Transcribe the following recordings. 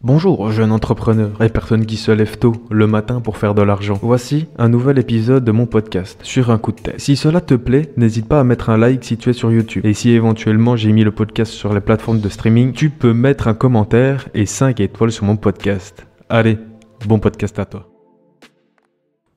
Bonjour, jeune entrepreneur et personne qui se lève tôt le matin pour faire de l'argent. Voici un nouvel épisode de mon podcast sur un coup de tête. Si cela te plaît, n'hésite pas à mettre un like si tu es sur YouTube. Et si éventuellement j'ai mis le podcast sur les plateformes de streaming, tu peux mettre un commentaire et 5 étoiles sur mon podcast. Allez, bon podcast à toi.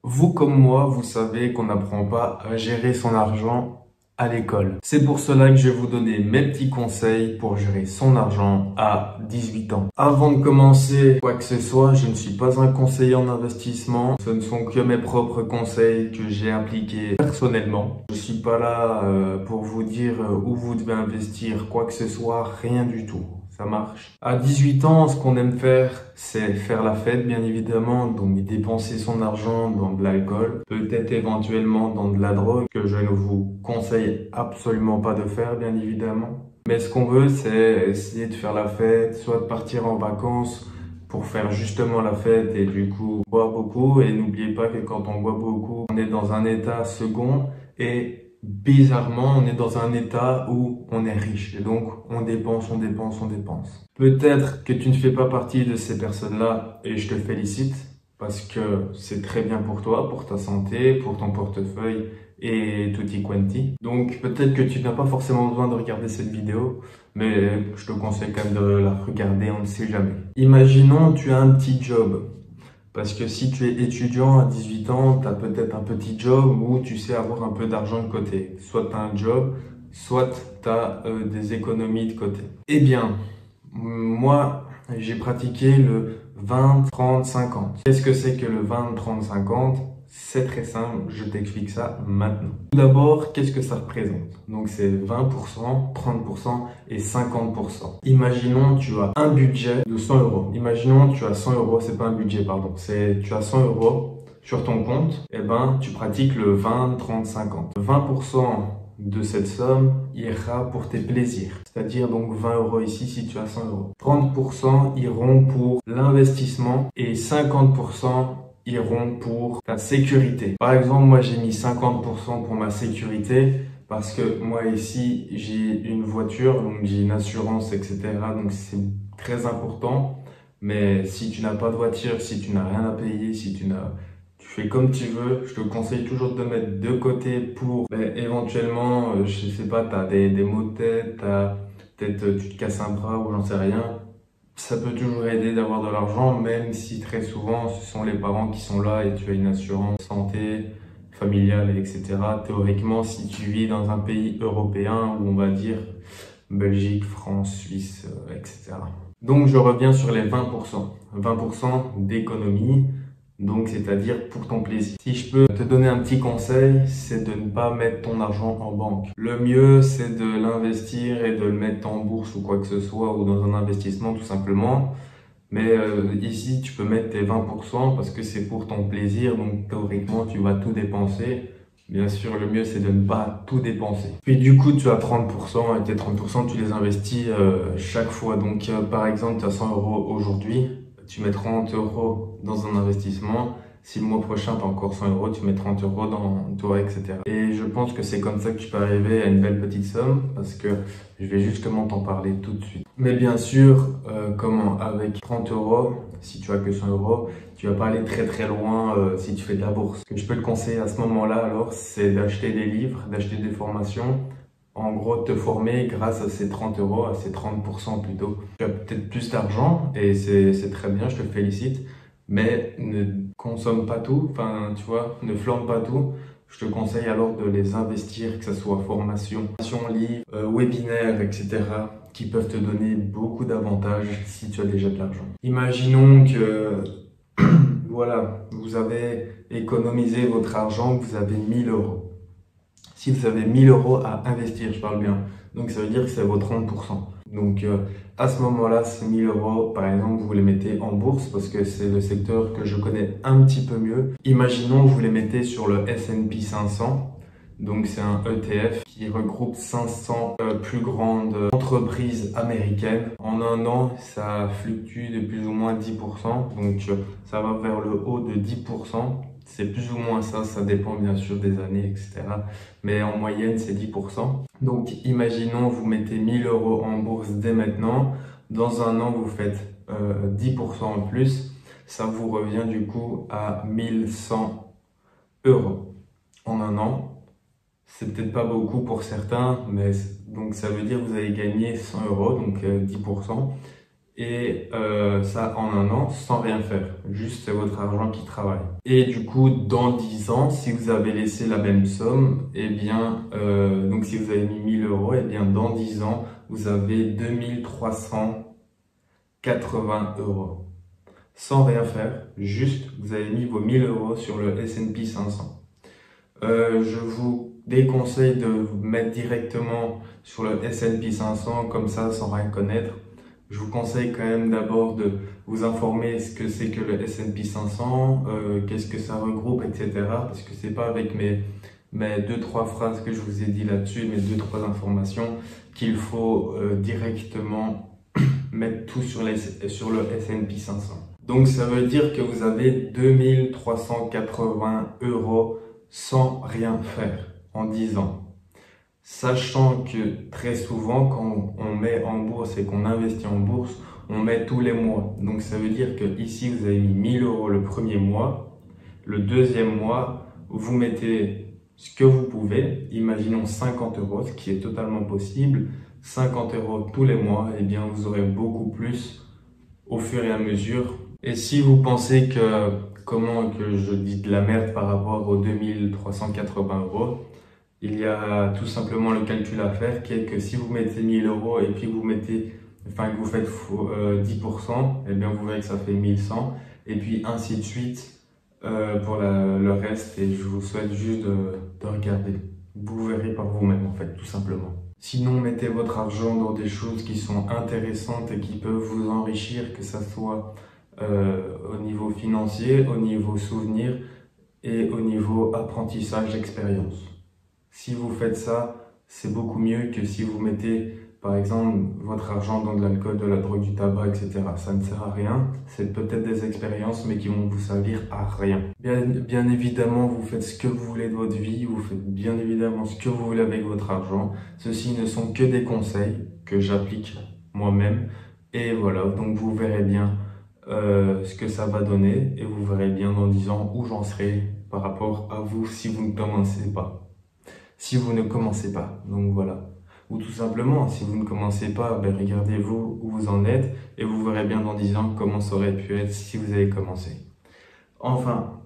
Vous comme moi, vous savez qu'on n'apprend pas à gérer son argent à l'école. C'est pour cela que je vais vous donner mes petits conseils pour gérer son argent à 18 ans. Avant de commencer quoi que ce soit, je ne suis pas un conseiller en investissement. Ce ne sont que mes propres conseils que j'ai appliqués personnellement. Je suis pas là pour vous dire où vous devez investir, quoi que ce soit, rien du tout. Ça marche. À 18 ans, ce qu'on aime faire, c'est faire la fête, bien évidemment, donc dépenser son argent dans de l'alcool, peut-être éventuellement dans de la drogue, que je ne vous conseille absolument pas de faire, bien évidemment. Mais ce qu'on veut, c'est essayer de faire la fête, soit de partir en vacances pour faire justement la fête et du coup boire beaucoup. Et n'oubliez pas que quand on boit beaucoup, on est dans un état second et bizarrement, on est dans un état où on est riche et donc on dépense, on dépense, on dépense. Peut-être que tu ne fais pas partie de ces personnes-là et je te félicite parce que c'est très bien pour toi, pour ta santé, pour ton portefeuille et tutti quanti. Donc peut-être que tu n'as pas forcément besoin de regarder cette vidéo, mais je te conseille quand même de la regarder, on ne sait jamais. Imaginons tu as un petit job. Parce que si tu es étudiant à 18 ans, tu as peut-être un petit job où tu sais avoir un peu d'argent de côté. Soit tu as un job, soit tu as des économies de côté. Eh bien, moi, j'ai pratiqué le 20, 30, 50. Qu'est-ce que c'est que le 20, 30, 50? C'est très simple, je t'explique ça maintenant. Tout d'abord, qu'est-ce que ça représente? Donc c'est 20%, 30% et 50%. Imaginons tu as un budget de 100 euros. Imaginons tu as 100 euros, c'est pas un budget, pardon. C'est tu as 100 euros sur ton compte, et ben tu pratiques le 20, 30, 50. 20% de cette somme ira pour tes plaisirs. C'est-à-dire donc 20 euros ici si tu as 100 euros. 30% iront pour l'investissement et 50% iront pour ta sécurité. Par exemple, moi j'ai mis 50% pour ma sécurité parce que moi ici j'ai une voiture, donc j'ai une assurance, etc. Donc c'est très important. Mais si tu n'as pas de voiture, si tu n'as rien à payer, si tu fais comme tu veux, je te conseille toujours de mettre de côté pour éventuellement, je sais pas, tu as des maux de tête, peut-être tu te casses un bras ou j'en sais rien. Ça peut toujours aider d'avoir de l'argent, même si très souvent ce sont les parents qui sont là et tu as une assurance santé familiale, etc. Théoriquement, si tu vis dans un pays européen où on va dire Belgique, France, Suisse, etc. Donc je reviens sur les 20%. 20% d'économie, donc c'est-à-dire pour ton plaisir. Si je peux te donner un petit conseil, c'est de ne pas mettre ton argent en banque. Le mieux, c'est de l'investir et de le mettre en bourse ou quoi que ce soit, ou dans un investissement tout simplement. Mais ici, tu peux mettre tes 20% parce que c'est pour ton plaisir, donc théoriquement, tu vas tout dépenser. Bien sûr, le mieux, c'est de ne pas tout dépenser. Puis du coup, tu as 30% et tes 30%, tu les investis chaque fois. Donc, par exemple, tu as 100 euros aujourd'hui, tu mets 30 euros dans un investissement. Si le mois prochain, tu as encore 100 euros, tu mets 30 euros dans toi, etc. Et je pense que c'est comme ça que tu peux arriver à une belle petite somme parce que je vais justement t'en parler tout de suite. Mais bien sûr, comment avec 30 euros, si tu as que 100 euros, tu vas pas aller très très loin si tu fais de la bourse. Ce que je peux te conseiller à ce moment-là, alors, c'est d'acheter des livres, d'acheter des formations. En gros, te former grâce à ces 30 euros, à ces 30% plutôt. Tu as peut-être plus d'argent et c'est très bien, je te félicite. Mais ne consomme pas tout, enfin, tu vois, ne flambe pas tout. Je te conseille alors de les investir, que ce soit formation, livre, webinaire, etc., qui peuvent te donner beaucoup d'avantages si tu as déjà de l'argent. Imaginons que, voilà, vous avez économisé votre argent, vous avez 1000 euros. Si vous avez 1000 euros à investir, je parle bien, donc ça veut dire que c'est vos 30%. Donc à ce moment-là, ces 1000 euros, par exemple, vous les mettez en bourse parce que c'est le secteur que je connais un petit peu mieux. Imaginons que vous les mettez sur le S&P 500. Donc c'est un ETF qui regroupe 500 plus grandes entreprises américaines. En un an, ça fluctue de plus ou moins 10%. Donc ça va vers le haut de 10%. C'est plus ou moins ça, ça dépend bien sûr des années, etc. Mais en moyenne, c'est 10%. Donc, imaginons, vous mettez 1000 euros en bourse dès maintenant. Dans un an, vous faites 10% en plus, ça vous revient du coup à 1100 euros en un an. C'est peut-être pas beaucoup pour certains, mais donc ça veut dire que vous allez gagner 100 euros, donc 10%. Et ça en un an sans rien faire, juste c'est votre argent qui travaille. Et du coup dans 10 ans, si vous avez laissé la même somme, et bien donc si vous avez mis 1000 euros, et bien dans 10 ans vous avez 2380 euros sans rien faire, juste vous avez mis vos 1000 euros sur le S&P 500. Je vous déconseille de vous mettre directement sur le S&P 500 comme ça sans rien connaître. Je vous conseille quand même d'abord de vous informer ce que c'est que le S&P 500, qu'est-ce que ça regroupe, etc. Parce que c'est pas avec mes 2-3 phrases que je vous ai dit là-dessus, mes 2-3 informations, qu'il faut directement mettre tout sur le S&P 500. Donc ça veut dire que vous avez 2380 euros sans rien faire en 10 ans. Sachant que très souvent, quand on met en bourse et qu'on investit en bourse, on met tous les mois. Donc ça veut dire que ici, vous avez mis 1000 euros le premier mois. Le deuxième mois, vous mettez ce que vous pouvez. Imaginons 50 euros, ce qui est totalement possible. 50 euros tous les mois, et bien vous aurez beaucoup plus au fur et à mesure. Et si vous pensez que je dis de la merde par rapport aux 2380 euros, il y a tout simplement le calcul à faire qui est que si vous mettez 1000 euros et puis que vous faites 10%, et bien vous verrez que ça fait 1100 et puis ainsi de suite pour le reste, et je vous souhaite juste de regarder. Vous verrez par vous-même en fait, tout simplement. Sinon, mettez votre argent dans des choses qui sont intéressantes et qui peuvent vous enrichir, que ça soit au niveau financier, au niveau souvenir et au niveau apprentissage d'expérience. Si vous faites ça, c'est beaucoup mieux que si vous mettez, par exemple, votre argent dans de l'alcool, de la drogue, du tabac, etc. Ça ne sert à rien. C'est peut-être des expériences, mais qui vont vous servir à rien. Bien évidemment, vous faites ce que vous voulez de votre vie. Vous faites bien évidemment ce que vous voulez avec votre argent. Ceci ne sont que des conseils que j'applique moi-même. Et voilà, donc vous verrez bien ce que ça va donner. Et vous verrez bien dans 10 ans où j'en serai par rapport à vous si vous ne commencez pas. Donc voilà. Ou tout simplement, si vous ne commencez pas, regardez-vous où vous en êtes et vous verrez bien dans 10 ans comment ça aurait pu être si vous avez commencé. Enfin,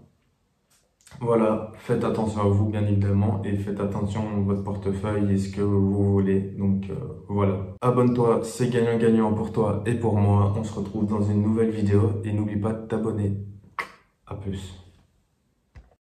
voilà, faites attention à vous bien évidemment et faites attention à votre portefeuille et ce que vous voulez. Donc voilà. Abonne-toi, c'est gagnant-gagnant pour toi et pour moi. On se retrouve dans une nouvelle vidéo et n'oublie pas de t'abonner. À plus.